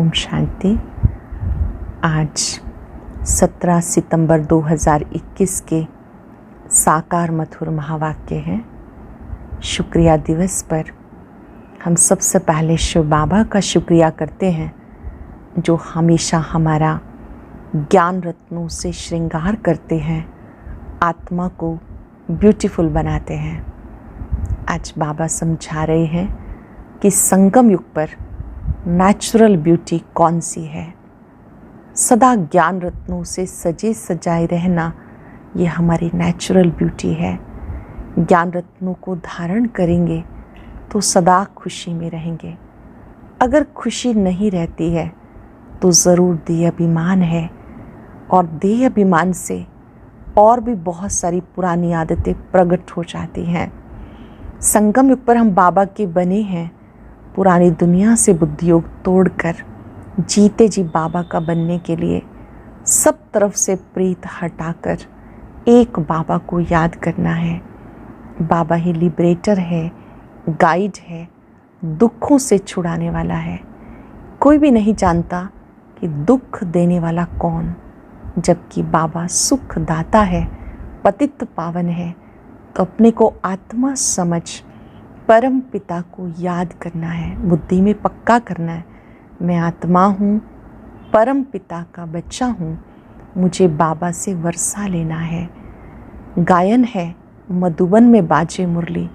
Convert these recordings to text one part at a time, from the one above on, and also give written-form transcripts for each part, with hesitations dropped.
ओम शांति। आज 17 सितंबर 2021 के साकार मधुर महावाक्य हैं। शुक्रिया दिवस पर हम सबसे पहले शिव बाबा का शुक्रिया करते हैं, जो हमेशा हमारा ज्ञान रत्नों से श्रृंगार करते हैं, आत्मा को ब्यूटीफुल बनाते हैं। आज बाबा समझा रहे हैं कि संगम युग पर नेचुरल ब्यूटी कौन सी है। सदा ज्ञान रत्नों से सजे सजाए रहना, ये हमारी नेचुरल ब्यूटी है। ज्ञान रत्नों को धारण करेंगे तो सदा खुशी में रहेंगे। अगर खुशी नहीं रहती है तो ज़रूर देह अभिमान है, और देह अभिमान से और भी बहुत सारी पुरानी आदतें प्रकट हो जाती हैं। संगम युग पर हम बाबा के बने हैं, पुरानी दुनिया से बुद्धि योग तोड़कर जीते जी बाबा का बनने के लिए सब तरफ से प्रीत हटाकर एक बाबा को याद करना है। बाबा ही लिबरेटर है, गाइड है, दुखों से छुड़ाने वाला है। कोई भी नहीं जानता कि दुख देने वाला कौन, जबकि बाबा सुख दाता है, पतित पावन है। तो अपने को आत्मा समझ परम पिता को याद करना है, बुद्धि में पक्का करना है। मैं आत्मा हूँ, परम पिता का बच्चा हूँ, मुझे बाबा से वर्षा लेना है। गायन है, मधुबन में बाजे मुरली।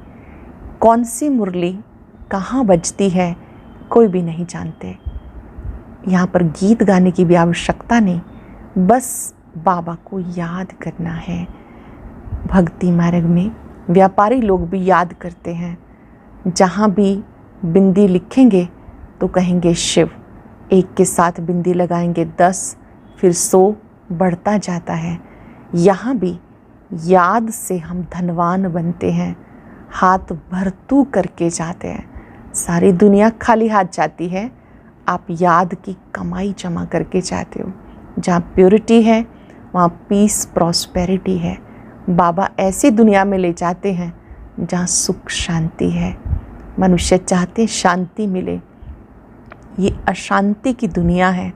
कौन सी मुरली कहाँ बजती है कोई भी नहीं जानते। यहाँ पर गीत गाने की भी आवश्यकता नहीं, बस बाबा को याद करना है। भक्ति मार्ग में व्यापारी लोग भी याद करते हैं। जहाँ भी बिंदी लिखेंगे तो कहेंगे शिव। एक के साथ बिंदी लगाएंगे 10, फिर 100 बढ़ता जाता है। यहाँ भी याद से हम धनवान बनते हैं, हाथ भरतू करके जाते हैं। सारी दुनिया खाली हाथ जाती है, आप याद की कमाई जमा करके जाते हो। जहाँ प्योरिटी है वहाँ पीस प्रॉस्पेरिटी है। बाबा ऐसी दुनिया में ले जाते हैं जहाँ सुख शांति है। मनुष्य चाहते शांति मिले, ये अशांति की दुनिया है।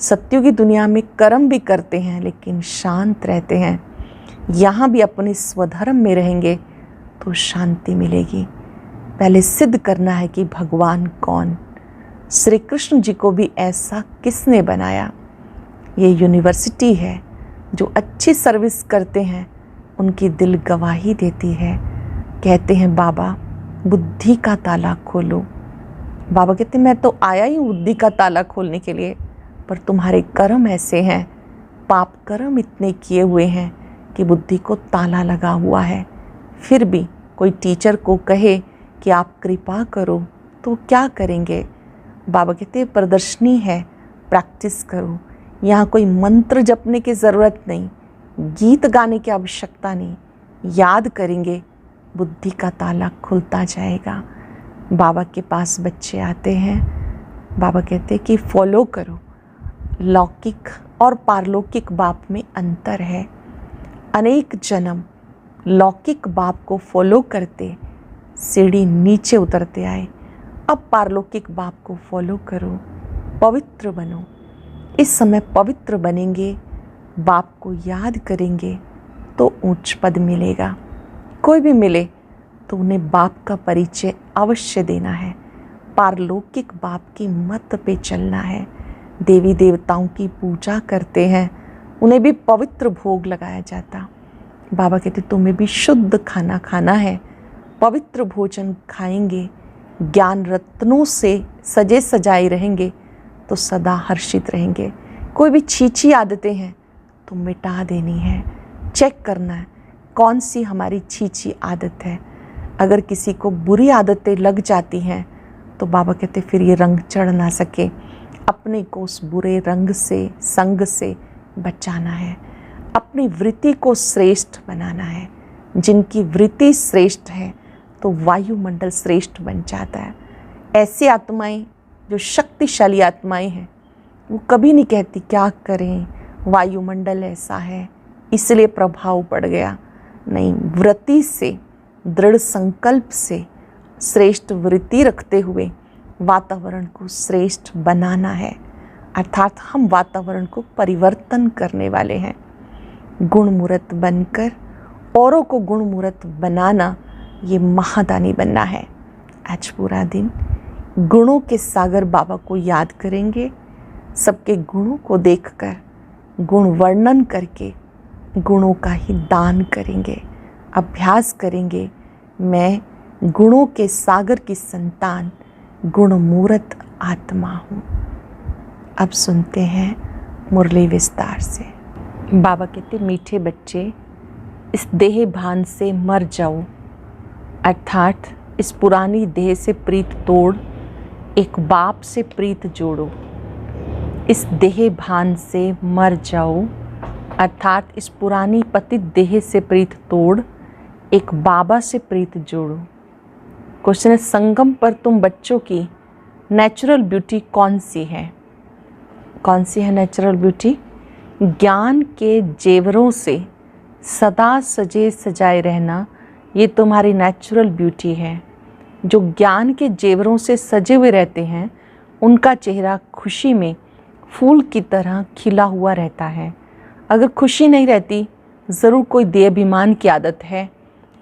सत्युगी दुनिया में कर्म भी करते हैं लेकिन शांत रहते हैं। यहाँ भी अपने स्वधर्म में रहेंगे तो शांति मिलेगी। पहले सिद्ध करना है कि भगवान कौन। श्री कृष्ण जी को भी ऐसा किसने बनाया। ये यूनिवर्सिटी है, जो अच्छी सर्विस करते हैं उनकी दिल गवाही देती है। कहते हैं बाबा बुद्धि का ताला खोलो। बाबा कहते हैं मैं तो आया ही बुद्धि का ताला खोलने के लिए, पर तुम्हारे कर्म ऐसे हैं, पाप कर्म इतने किए हुए हैं कि बुद्धि को ताला लगा हुआ है। फिर भी कोई टीचर को कहे कि आप कृपा करो तो क्या करेंगे। बाबा कहते हैं प्रदर्शनी है, प्रैक्टिस करो। यहाँ कोई मंत्र जपने की ज़रूरत नहीं, गीत गाने की आवश्यकता नहीं। याद करेंगे बुद्धि का ताला खुलता जाएगा। बाबा के पास बच्चे आते हैं, बाबा कहते हैं कि फॉलो करो। लौकिक और पारलौकिक बाप में अंतर है। अनेक जन्म लौकिक बाप को फॉलो करते सीढ़ी नीचे उतरते आए। अब पारलौकिक बाप को फॉलो करो, पवित्र बनो। इस समय पवित्र बनेंगे, बाप को याद करेंगे तो उच्च पद मिलेगा। कोई भी मिले तो उन्हें बाप का परिचय अवश्य देना है। पारलौकिक बाप की मत पे चलना है। देवी देवताओं की पूजा करते हैं, उन्हें भी पवित्र भोग लगाया जाता। बाबा कहते तुम्हें भी शुद्ध खाना खाना है, पवित्र भोजन खाएंगे, ज्ञान रत्नों से सजे सजाए रहेंगे तो सदा हर्षित रहेंगे। कोई भी छीछी आदतें हैं तो मिटा देनी है। चेक करना है कौन सी हमारी छीछी आदत है। अगर किसी को बुरी आदतें लग जाती हैं तो बाबा कहते फिर ये रंग चढ़ ना सके। अपने को उस बुरे रंग से, संग से बचाना है। अपनी वृत्ति को श्रेष्ठ बनाना है। जिनकी वृत्ति श्रेष्ठ है तो वायुमंडल श्रेष्ठ बन जाता है। ऐसी आत्माएं जो शक्तिशाली आत्माएं हैं, वो कभी नहीं कहती क्या करें, वायुमंडल ऐसा है इसलिए प्रभाव पड़ गया। नहीं, वृत्ति से, दृढ़ संकल्प से, श्रेष्ठ वृत्ति रखते हुए वातावरण को श्रेष्ठ बनाना है, अर्थात हम वातावरण को परिवर्तन करने वाले हैं। गुणमूर्त बनकर औरों को गुणमूर्त बनाना, ये महादानी बनना है। आज पूरा दिन गुणों के सागर बाबा को याद करेंगे, सबके गुणों को देखकर, गुण वर्णन करके गुणों का ही दान करेंगे, अभ्यास करेंगे। मैं गुणों के सागर की संतान, गुणमूर्त आत्मा हूँ। अब सुनते हैं मुरली विस्तार से। बाबा कहते, मीठे बच्चे, इस देह भान से मर जाओ, अर्थात इस पुरानी देह से प्रीत तोड़ एक बाप से प्रीत जोड़ो। इस देह भान से मर जाओ, अर्थात इस पुरानी पतित देह से प्रीत तोड़ एक बाबा से प्रीत जोड़ो। क्वेश्चन है, संगम पर तुम बच्चों की नेचुरल ब्यूटी कौन सी है? कौन सी है नेचुरल ब्यूटी? ज्ञान के जेवरों से सदा सजे सजाए रहना, ये तुम्हारी नेचुरल ब्यूटी है। जो ज्ञान के जेवरों से सजे हुए रहते हैं, उनका चेहरा खुशी में फूल की तरह खिला हुआ रहता है। अगर खुशी नहीं रहती, ज़रूर कोई देहाभिमान की आदत है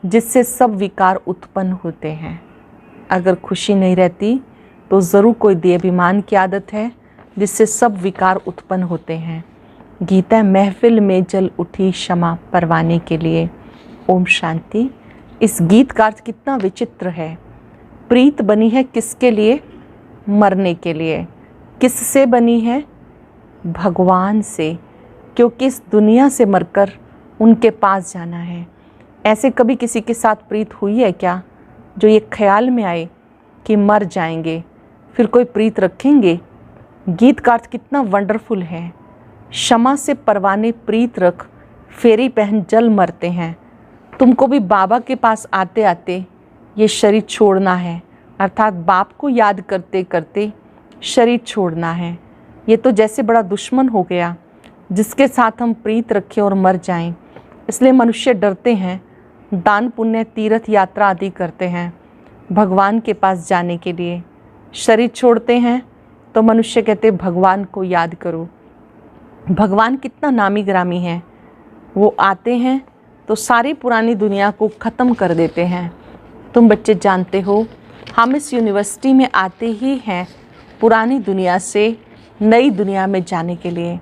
जिससे सब विकार उत्पन्न होते हैं। अगर खुशी नहीं रहती तो ज़रूर कोई देहाभिमान की आदत है जिससे सब विकार उत्पन्न होते हैं। गीता महफिल में जल उठी क्षमा परवाने के लिए। ओम शांति। इस गीत का अर्थ कितना विचित्र है। प्रीत बनी है किसके लिए? मरने के लिए। किससे बनी है? भगवान से, क्योंकि इस दुनिया से मरकर उनके पास जाना है। ऐसे कभी किसी के साथ प्रीत हुई है क्या, जो ये ख्याल में आए कि मर जाएंगे फिर कोई प्रीत रखेंगे? गीत का अर्थ कितना वंडरफुल है। क्षमा से परवाने प्रीत रख, फेरी पहन जल मरते हैं। तुमको भी बाबा के पास आते आते ये शरीर छोड़ना है, अर्थात बाप को याद करते करते शरीर छोड़ना है। ये तो जैसे बड़ा दुश्मन हो गया जिसके साथ हम प्रीत रखें और मर जाएं। इसलिए मनुष्य डरते हैं, दान पुण्य तीर्थ यात्रा आदि करते हैं भगवान के पास जाने के लिए। शरीर छोड़ते हैं तो मनुष्य कहते भगवान को याद करो। भगवान कितना नामी ग्रामी है। वो आते हैं तो सारी पुरानी दुनिया को ख़त्म कर देते हैं। तुम बच्चे जानते हो, हम इस यूनिवर्सिटी में आते ही हैं पुरानी दुनिया से नई दुनिया में जाने के लिए।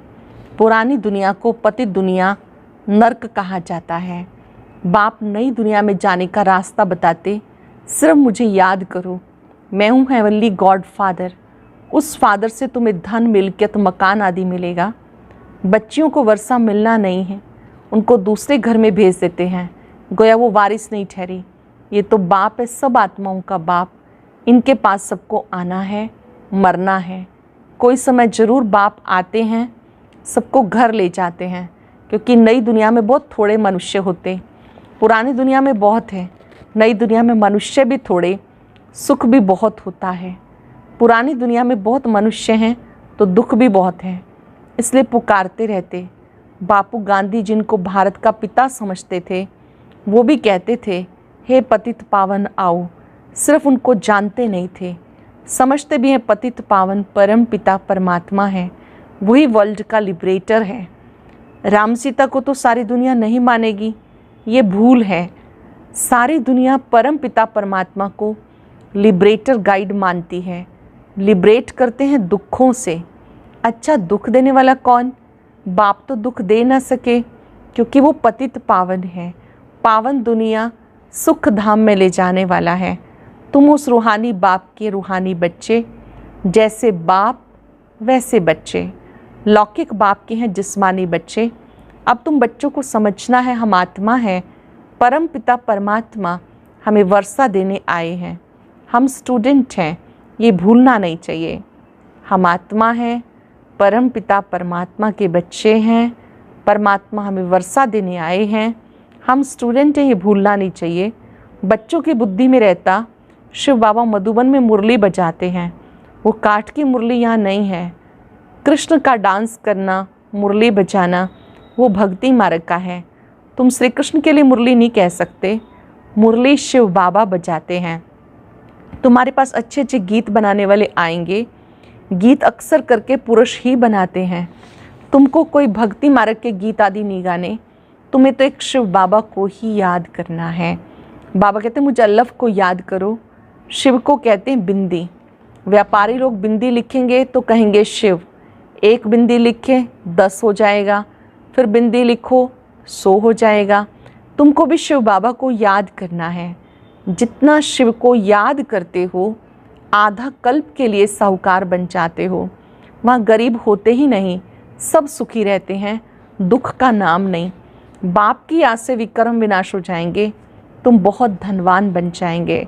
पुरानी दुनिया को पतित दुनिया, नर्क कहा जाता है। बाप नई दुनिया में जाने का रास्ता बताते, सिर्फ मुझे याद करो, मैं हूँ हेवनली गॉड फादर। उस फादर से तुम्हें धन, मिल्कियत, मकान आदि मिलेगा। बच्चियों को वर्षा मिलना नहीं है, उनको दूसरे घर में भेज देते हैं, गोया वो वारिस नहीं ठहरी। ये तो बाप है, सब आत्माओं का बाप। इनके पास सबको आना है, मरना है। कोई समय ज़रूर बाप आते हैं, सबको घर ले जाते हैं, क्योंकि नई दुनिया में बहुत थोड़े मनुष्य होते। पुरानी दुनिया में बहुत है, नई दुनिया में मनुष्य भी थोड़े, सुख भी बहुत होता है। पुरानी दुनिया में बहुत मनुष्य हैं तो दुख भी बहुत है, इसलिए पुकारते रहते। बापू गांधी, जिनको भारत का पिता समझते थे, वो भी कहते थे, हे पतित पावन आओ। सिर्फ उनको जानते नहीं थे, समझते भी हैं पतित पावन परम पिता परमात्मा है, वही वर्ल्ड का लिबरेटर है। राम सीता को तो सारी दुनिया नहीं मानेगी, ये भूल है। सारी दुनिया परम पिता परमात्मा को लिबरेटर गाइड मानती है। लिबरेट करते हैं दुखों से। अच्छा, दुख देने वाला कौन? बाप तो दुख दे ना सके, क्योंकि वो पतित पावन है। पावन दुनिया सुख धाम में ले जाने वाला है। तुम उस रूहानी बाप के रूहानी बच्चे, जैसे बाप वैसे बच्चे। लौकिक बाप के हैं जिस्मानी बच्चे। अब तुम बच्चों को समझना है, हम आत्मा हैं, परम पिता परमात्मा हमें वर्षा देने आए हैं। हम स्टूडेंट हैं, ये भूलना नहीं चाहिए। हम आत्मा हैं, परम पिता परमात्मा के बच्चे हैं, परमात्मा हमें वर्षा देने आए हैं। हम स्टूडेंट हैं, ये भूलना नहीं चाहिए। बच्चों की बुद्धि में रहता, शिव बाबा मधुबन में मुरली बजाते हैं, वो काठ की मुरली यहाँ नहीं है। कृष्ण का डांस करना, मुरली बजाना, वो भक्ति मार्ग का है। तुम श्री कृष्ण के लिए मुरली नहीं कह सकते, मुरली शिव बाबा बजाते हैं। तुम्हारे पास अच्छे अच्छे गीत बनाने वाले आएंगे। गीत अक्सर करके पुरुष ही बनाते हैं। तुमको कोई भक्ति मार्ग के गीत आदि नहीं गाने, तुम्हें तो एक शिव बाबा को ही याद करना है। बाबा कहते हैं मुझे अल्लाह को याद करो। शिव को कहते हैं बिंदी। व्यापारी लोग बिंदी लिखेंगे तो कहेंगे शिव। एक बिंदी लिखे 10 हो जाएगा, फिर बिंदी लिखो 100 हो जाएगा। तुमको भी शिव बाबा को याद करना है। जितना शिव को याद करते हो आधा कल्प के लिए साहूकार बन जाते हो। वहाँ गरीब होते ही नहीं, सब सुखी रहते हैं, दुख का नाम नहीं। बाप की याद से विक्रम विनाश हो जाएंगे, तुम बहुत धनवान बन जाएंगे।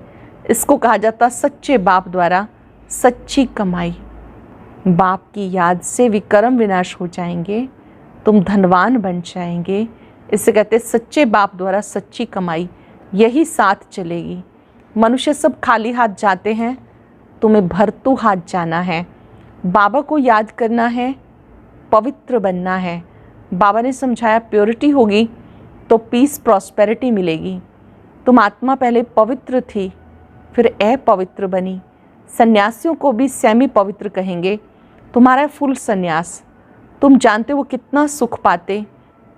इसको कहा जाता सच्चे बाप द्वारा सच्ची कमाई। बाप की याद से विक्रम विनाश हो जाएंगे, तुम धनवान बन जाएंगे। इसे कहते सच्चे बाप द्वारा सच्ची कमाई, यही साथ चलेगी। मनुष्य सब खाली हाथ जाते हैं, तुम्हें भरतू हाथ जाना है। बाबा को याद करना है, पवित्र बनना है। बाबा ने समझाया प्योरिटी होगी तो पीस प्रॉस्पेरिटी मिलेगी। तुम आत्मा पहले पवित्र थी, फिर अपवित्र बनी। सन्यासियों को भी सेमी पवित्र कहेंगे। तुम्हारा फुल सन्यास, तुम जानते हो कितना सुख पाते।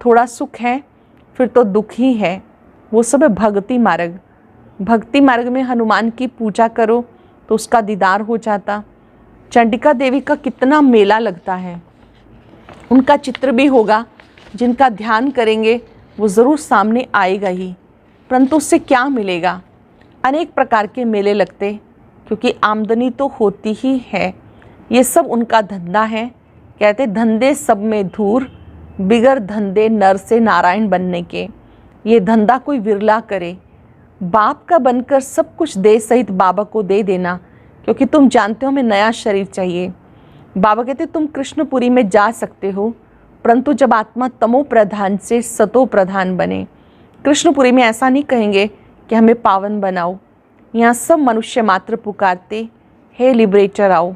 थोड़ा सुख है फिर तो दुख ही है। वो सब है भक्ति मार्ग। भक्ति मार्ग में हनुमान की पूजा करो तो उसका दीदार हो जाता। चंडिका देवी का कितना मेला लगता है, उनका चित्र भी होगा। जिनका ध्यान करेंगे वो ज़रूर सामने आएगा ही, परंतु उससे क्या मिलेगा। अनेक प्रकार के मेले लगते, क्योंकि आमदनी तो होती ही है। ये सब उनका धंधा है। कहते धंधे सब में धूर, बिगर धंधे नर से नारायण बनने के। ये धंधा कोई विरला करे। बाप का बनकर सब कुछ दे सहित बाबा को दे देना, क्योंकि तुम जानते हो हमें नया शरीर चाहिए। बाबा कहते तुम कृष्णपुरी में जा सकते हो, परंतु जब आत्मा तमो प्रधान से सतो प्रधान बने। कृष्णपुरी में ऐसा नहीं कहेंगे कि हमें पावन बनाओ। यहाँ सब मनुष्य मात्र पुकारते हे लिबरेटर आओ,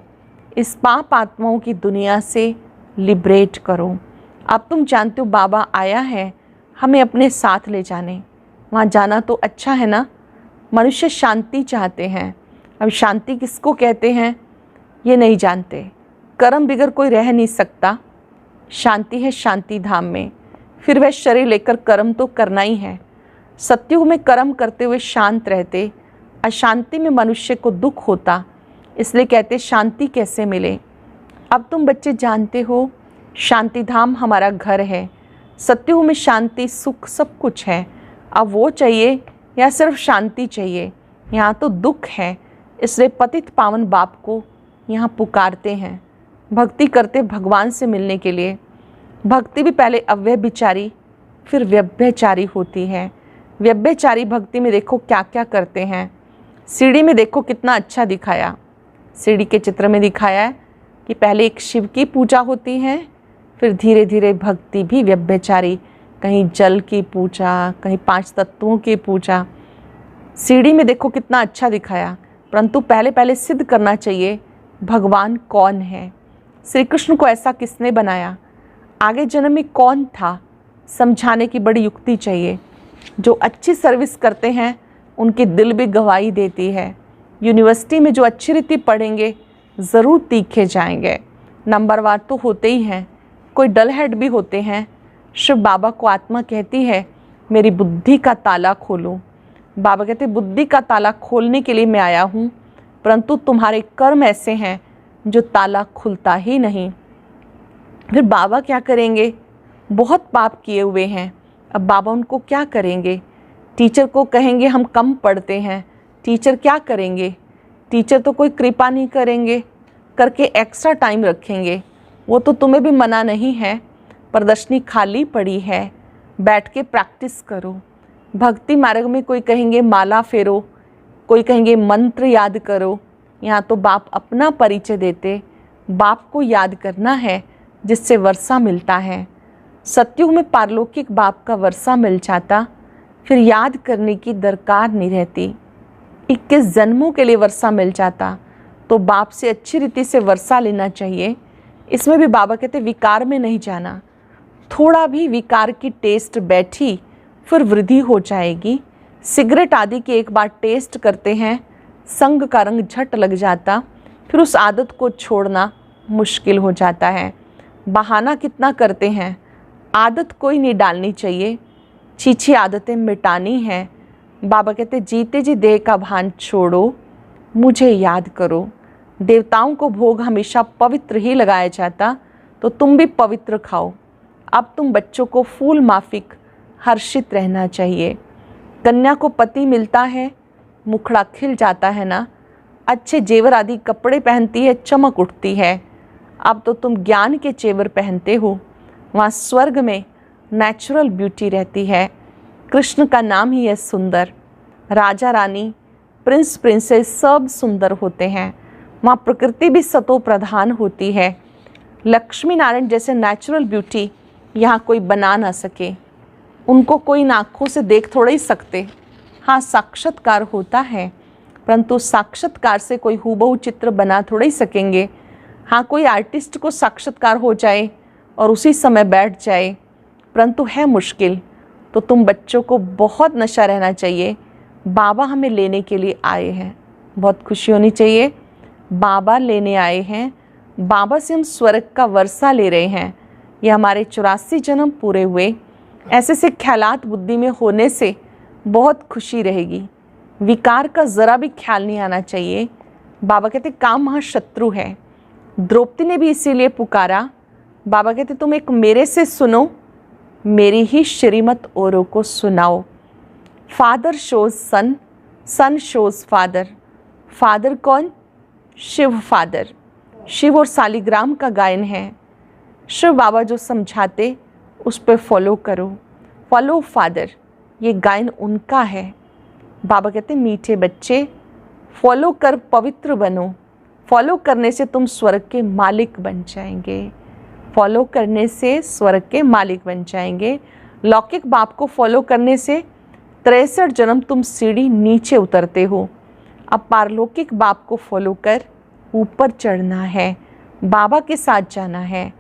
इस पाप आत्माओं की दुनिया से लिबरेट करो। अब तुम जानते हो बाबा आया है हमें अपने साथ ले जाने। वहाँ जाना तो अच्छा है ना। मनुष्य शांति चाहते हैं। अब शांति किसको कहते हैं ये नहीं जानते। कर्म बिगर कोई रह नहीं सकता। शांति है शांति धाम में, फिर वह शरीर लेकर कर्म तो करना ही है। सत्युग में कर्म करते हुए शांत रहते, अशांति में मनुष्य को दुख होता। इसलिए कहते शांति कैसे मिले। अब तुम बच्चे जानते हो शांति धाम हमारा घर है। सत्युग में शांति सुख सब कुछ है। अब वो चाहिए या सिर्फ शांति चाहिए। यहाँ तो दुख है, इसलिए पतित पावन बाप को यहाँ पुकारते हैं। भक्ति करते भगवान से मिलने के लिए। भक्ति भी पहले अव्यभिचारी फिर व्यभिचारी होती है। व्यभिचारी भक्ति में देखो क्या क्या करते हैं। सीढ़ी में देखो कितना अच्छा दिखाया। सीढ़ी के चित्र में दिखाया है कि पहले एक शिव की पूजा होती है, फिर धीरे धीरे भक्ति भी व्यभिचारी, कहीं जल की पूजा, कहीं 5 तत्वों की पूजा। सीढ़ी में देखो कितना अच्छा दिखाया, परंतु पहले पहले सिद्ध करना चाहिए भगवान कौन है। श्री कृष्ण को ऐसा किसने बनाया, आगे जन्म में कौन था, समझाने की बड़ी युक्ति चाहिए। जो अच्छी सर्विस करते हैं उनकी दिल भी गवाही देती है। यूनिवर्सिटी में जो अच्छी रीति पढ़ेंगे ज़रूर तीखे जाएंगे। नंबरवार तो होते ही हैं, कोई डल हेड भी होते हैं। शिव बाबा को आत्मा कहती है मेरी बुद्धि का ताला खोलो। बाबा कहते बुद्धि का ताला खोलने के लिए मैं आया हूँ, परंतु तुम्हारे कर्म ऐसे हैं जो ताला खुलता ही नहीं। फिर बाबा क्या करेंगे, बहुत पाप किए हुए हैं। अब बाबा उनको क्या करेंगे। टीचर को कहेंगे हम कम पढ़ते हैं, टीचर क्या करेंगे। टीचर तो कोई कृपा नहीं करेंगे, करके एक्स्ट्रा टाइम रखेंगे। वो तो तुम्हें भी मना नहीं है, प्रदर्शनी खाली पड़ी है, बैठ के प्रैक्टिस करो। भक्ति मार्ग में कोई कहेंगे माला फेरो, कोई कहेंगे मंत्र याद करो। यहाँ तो बाप अपना परिचय देते, बाप को याद करना है जिससे वर्षा मिलता है। सतयुग में पारलौकिक बाप का वर्षा मिल जाता, फिर याद करने की दरकार नहीं रहती। 21 जन्मों के लिए वर्षा मिल जाता, तो बाप से अच्छी रीति से वर्षा लेना चाहिए। इसमें भी बाबा कहते विकार में नहीं जाना। थोड़ा भी विकार की टेस्ट बैठी फिर वृद्धि हो जाएगी। सिगरेट आदि की एक बार टेस्ट करते हैं संग का रंग झट लग जाता, फिर उस आदत को छोड़ना मुश्किल हो जाता है। बहाना कितना करते हैं, आदत कोई नहीं डालनी चाहिए, छीछी आदतें मिटानी हैं। बाबा कहते जीते जी देह का भान छोड़ो, मुझे याद करो। देवताओं को भोग हमेशा पवित्र ही लगाया जाता, तो तुम भी पवित्र खाओ। अब तुम बच्चों को फूल माफिक हर्षित रहना चाहिए। कन्या को पति मिलता है, मुखड़ा खिल जाता है ना, अच्छे जेवर आदि कपड़े पहनती है, चमक उठती है। अब तो तुम ज्ञान के जेवर पहनते हो। वहाँ स्वर्ग में नेचुरल ब्यूटी रहती है। कृष्ण का नाम ही है सुंदर। राजा रानी, प्रिंस प्रिंसेस सब सुंदर होते हैं। वहाँ प्रकृति भी सतो प्रधान होती है। लक्ष्मी नारायण जैसे नेचुरल ब्यूटी यहाँ कोई बना ना सके। उनको कोई आँखों से देख थोड़ा ही सकते। हाँ, साक्षात्कार होता है, परंतु साक्षात्कार से कोई हूबहू चित्र बना थोड़ा ही सकेंगे। हाँ, कोई आर्टिस्ट को साक्षात्कार हो जाए और उसी समय बैठ जाए, परंतु है मुश्किल। तो तुम बच्चों को बहुत नशा रहना चाहिए। बाबा हमें लेने के लिए आए हैं, बहुत खुशी होनी चाहिए। बाबा लेने आए हैं, बाबा से हम स्वर्ग का वर्षा ले रहे हैं। ये हमारे 84 जन्म पूरे हुए। ऐसे से ख्यालात बुद्धि में होने से बहुत खुशी रहेगी। विकार का ज़रा भी ख्याल नहीं आना चाहिए। बाबा कहते काम महाशत्रु है। द्रौपदी ने भी इसीलिए पुकारा। बाबा कहते तुम एक मेरे से सुनो, मेरी ही श्रीमत औरों को सुनाओ। फादर शोज सन, सन शोज फादर। फादर कौन? शिव फादर। शिव और सालिग्राम का गायन है। शिव बाबा जो समझाते उस पर फॉलो करो। फॉलो फादर, ये गायन उनका है। बाबा कहते मीठे बच्चे फॉलो कर पवित्र बनो। फॉलो करने से तुम स्वर्ग के मालिक बन जाएंगे। फॉलो करने से स्वर्ग के मालिक बन जाएंगे। लौकिक बाप को फॉलो करने से 63 जन्म तुम सीढ़ी नीचे उतरते हो। अब पारलौकिक बाप को फॉलो कर ऊपर चढ़ना है, बाबा के साथ जाना है।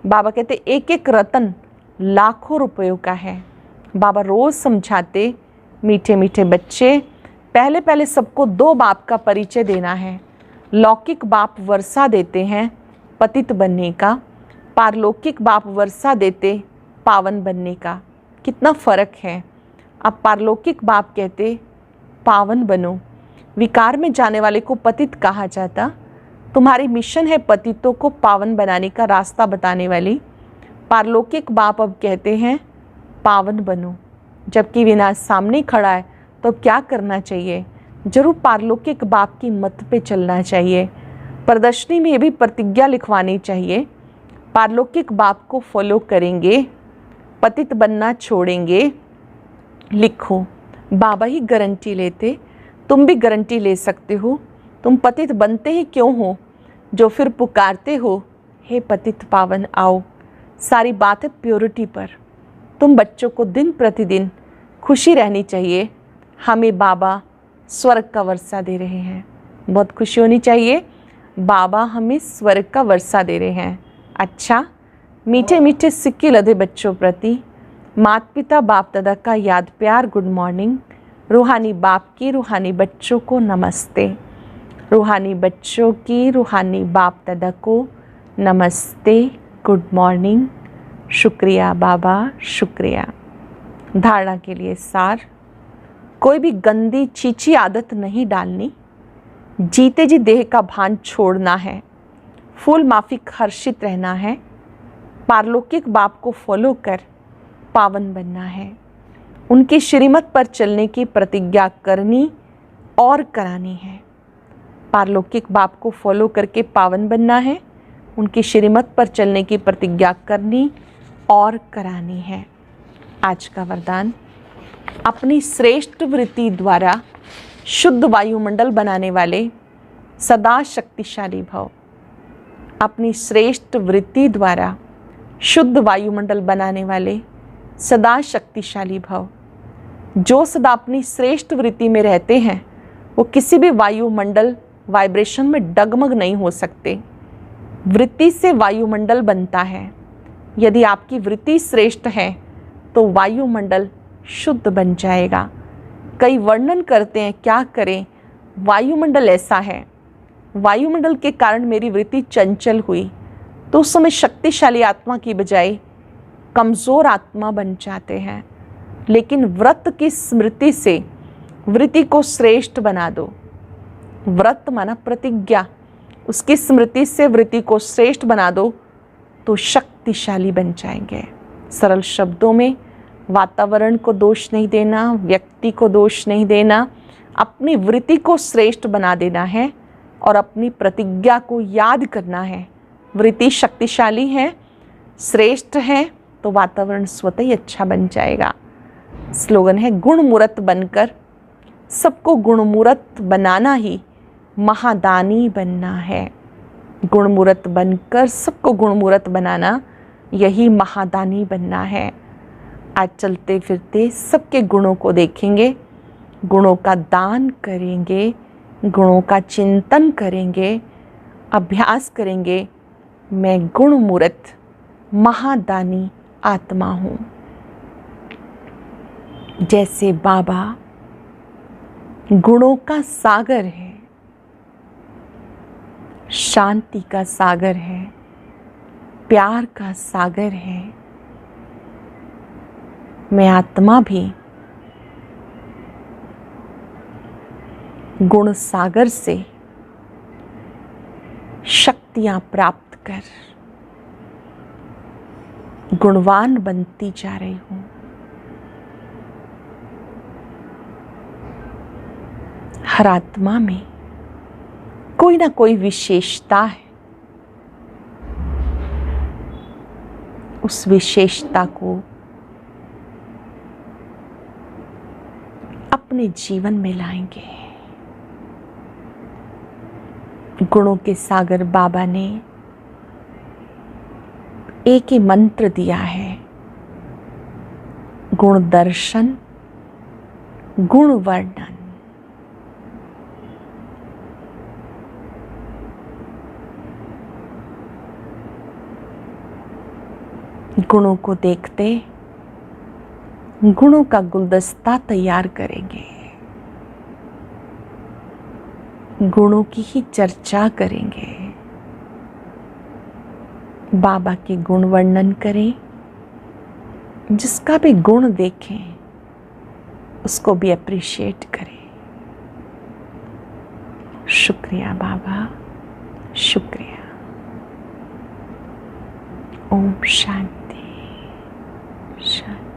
बाबा कहते एक एक रतन लाखों रुपयों का है। बाबा रोज़ समझाते मीठे मीठे बच्चे, पहले पहले सबको 2 बाप का परिचय देना है। लौकिक बाप वर्षा देते हैं पतित बनने का, पारलौकिक बाप वर्षा देते पावन बनने का। कितना फ़र्क है। अब पारलौकिक बाप कहते पावन बनो। विकार में जाने वाले को पतित कहा जाता। तुम्हारी मिशन है पतितों को पावन बनाने का रास्ता बताने वाली। पारलौकिक बाप अब कहते हैं पावन बनो। जबकि विनाश सामने खड़ा है तो क्या करना चाहिए? जरूर पारलौकिक बाप की मत पे चलना चाहिए। प्रदर्शनी में ये भी प्रतिज्ञा लिखवानी चाहिए, पारलौकिक बाप को फॉलो करेंगे, पतित बनना छोड़ेंगे। लिखो, बाबा ही गारंटी लेते, तुम भी गारंटी ले सकते हो। तुम पतित बनते ही क्यों हो, जो फिर पुकारते हो हे पतित पावन आओ। सारी बात है प्योरिटी पर। तुम बच्चों को दिन प्रतिदिन खुशी रहनी चाहिए। हमें बाबा स्वर्ग का वर्षा दे रहे हैं, बहुत खुशी होनी चाहिए। बाबा हमें स्वर्ग का वर्षा दे रहे हैं। अच्छा, मीठे मीठे सिक्के लदे बच्चों प्रति माता पिता बाप दादा का याद प्यार गुड मॉर्निंग। रूहानी बाप की रूहानी बच्चों को नमस्ते। रूहानी बच्चों की रूहानी बाप दादा को नमस्ते, गुड मॉर्निंग। शुक्रिया बाबा, शुक्रिया। धारणा के लिए सार, कोई भी गंदी चीची आदत नहीं डालनी। जीते जी देह का भान छोड़ना है। फूल माफिक हर्षित रहना है। पारलौकिक बाप को फॉलो कर पावन बनना है। उनकी श्रीमत पर चलने की प्रतिज्ञा करनी और करानी है। पारलौकिक बाप को फॉलो करके पावन बनना है। उनकी श्रीमत पर चलने की प्रतिज्ञा करनी और करानी है। आज का वरदान, अपनी श्रेष्ठ वृत्ति द्वारा शुद्ध वायुमंडल बनाने वाले सदा शक्तिशाली भव। अपनी श्रेष्ठ वृत्ति द्वारा शुद्ध वायुमंडल बनाने वाले सदा शक्तिशाली भव। जो सदा अपनी श्रेष्ठ वृत्ति में रहते हैं वो किसी भी वायुमंडल वाइब्रेशन में डगमग नहीं हो सकते। वृत्ति से वायुमंडल बनता है। यदि आपकी वृत्ति श्रेष्ठ है तो वायुमंडल शुद्ध बन जाएगा। कई वर्णन करते हैं, क्या करें, वायुमंडल ऐसा है, वायुमंडल के कारण मेरी वृत्ति चंचल हुई, तो उस समय शक्तिशाली आत्मा की बजाय कमज़ोर आत्मा बन जाते हैं। लेकिन व्रत की स्मृति से वृत्ति को श्रेष्ठ बना दो। व्रत माना प्रतिज्ञा, उसकी स्मृति से वृत्ति को श्रेष्ठ बना दो तो शक्तिशाली बन जाएंगे। सरल शब्दों में वातावरण को दोष नहीं देना, व्यक्ति को दोष नहीं देना, अपनी वृत्ति को श्रेष्ठ बना देना है और अपनी प्रतिज्ञा को याद करना है। वृत्ति शक्तिशाली है, श्रेष्ठ है, तो वातावरण स्वतः ही अच्छा बन जाएगा। स्लोगन है गुणमूर्त बनकर सबको गुणमूर्त बनाना ही महादानी बनना है। गुणमूर्त बनकर सबको गुणमूर्त बनाना, यही महादानी बनना है। आज चलते फिरते सबके गुणों को देखेंगे, गुणों का दान करेंगे, गुणों का चिंतन करेंगे, अभ्यास करेंगे। मैं गुणमूर्त महादानी आत्मा हूँ। जैसे बाबा गुणों का सागर है, शांति का सागर है, प्यार का सागर है, मैं आत्मा भी गुण सागर से शक्तियां प्राप्त कर गुणवान बनती जा रही हूं। हर आत्मा में कोई ना कोई विशेषता है, उस विशेषता को अपने जीवन में लाएंगे। गुणों के सागर बाबा ने एक ही मंत्र दिया है, गुण दर्शन, गुण वर्णन। गुणों को देखते गुणों का गुलदस्ता तैयार करेंगे, गुणों की ही चर्चा करेंगे, बाबा के गुण वर्णन करें। जिसका भी गुण देखें उसको भी अप्रिशिएट करें। शुक्रिया बाबा, शुक्रिया। ओम शांति शांति।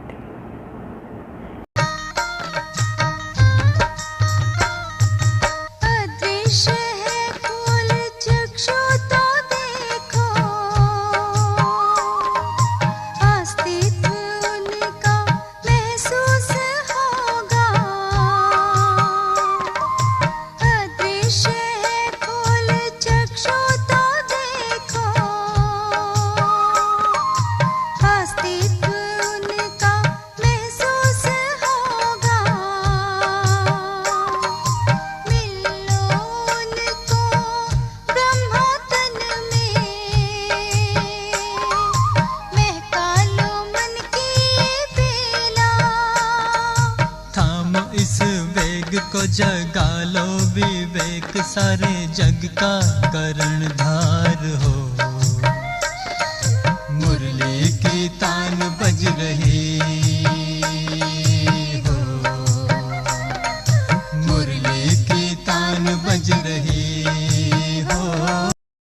को जगा लो विवेक, सारे जग का करण धार हो।